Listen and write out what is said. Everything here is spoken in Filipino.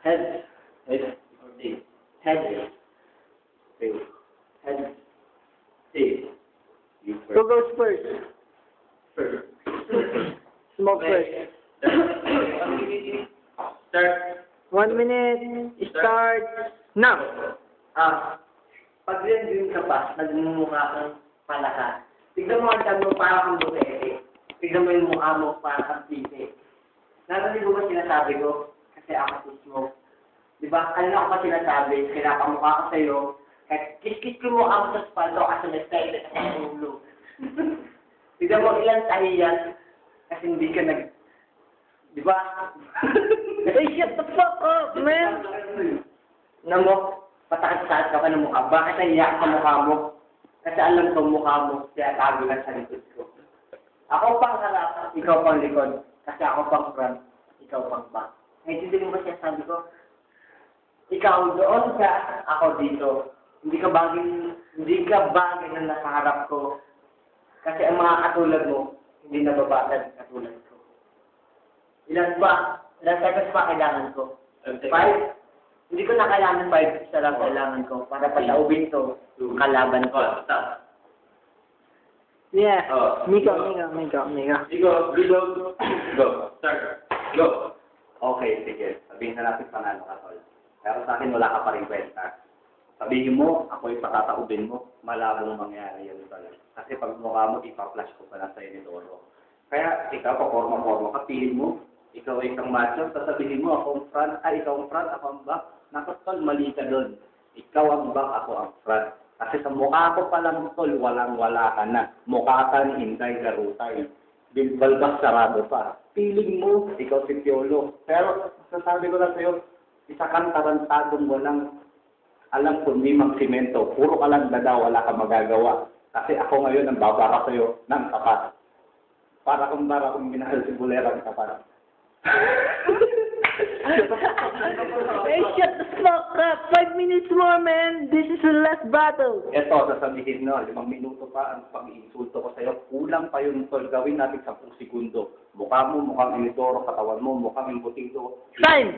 Head. Head. Or tail. Head. Tail. Head. Tail. You first. Who goes first? First. Smoke first. Start. 1 minute. Start. Now. Pag green ka pa, nagmumukha kang palaka. Tignan mo ang dami mo parang kang butete. Tignan mo yung mukha mo parang kang pite. Narinig mo ba sinasabi ko? Kasi ako si Smoke. Diba? Kanina ko pa sinasabi, kinapamukha ko sa'yo. Kahit kiss-kiss ko mo ako sa spalto kasi nag-style sa ulo. Tignan mo ilang tahiyan kasi hindi ka nag... Diba? Hey, shut the fuck up, man! Namo, patakit-sakit ka ng mukha. Bakit naiyak sa mukha mo? Kasi alam ko mukha mo, kaya tago lang sa likod ko. Ako pang harap, ikaw pang likod. Kasi ako pang front, ikaw pang back. Ngayon, hindi mo ba siya sabi ko? Ikaw doon ka, ako dito. Hindi ka bagay na nasa harap ko. Kasi ang mga katulad mo, hindi nababagad katulad ko. Ilan seconds pa kailangan ko? 5? Hindi ko na kailangan 5, isa lang kailangan ko para palaubin to kalaban ko. Yeah. Miko. Go. Start. Go. Okay, sige. Sabihin na natin panalo ka, tol. Pero sa akin, wala ka pa rin kwenta. Sabihin mo, ako'y patataubin mo, malabong mangyari yan, tol. Kasi pag mukha mo, ipa-flash ko pa lang sa'yo ni Doro. Kaya, ikaw pa, forma-forma ka, piling mo, ikaw ay isang macho, sasabihin mo, ako ang front, ako ang back. Naku, tol, mali ka doon. Ikaw ang back, ako ang front. Kasi sa mukha ko pa lang, tol, walang-wala ka na. Mukha ka ni Hinday Garutay. Bilbalbas sarado pa. Piling mo, ikaw si Piolo. Pero, sasabi ko lang sa'yo, isa kang tarantadong walang alam kung ni magsimento. Puro ka lang dada, wala ka magagawa. Kasi ako ngayon ang babara sa'yo ng tapat. Para kung minahal si Bulera ng tapat. Hey, shut the fuck up! 5 minutes more, man! This is the last battle! Eto, sasabihin no, 5 minuto pa ang pag-iinsulto ko sa'yo. Kulang pa yun, tol. Gawin natin 10 segundo. Mukha mo, mukhang initoro, katawan mo, mukhang imbutido. Time!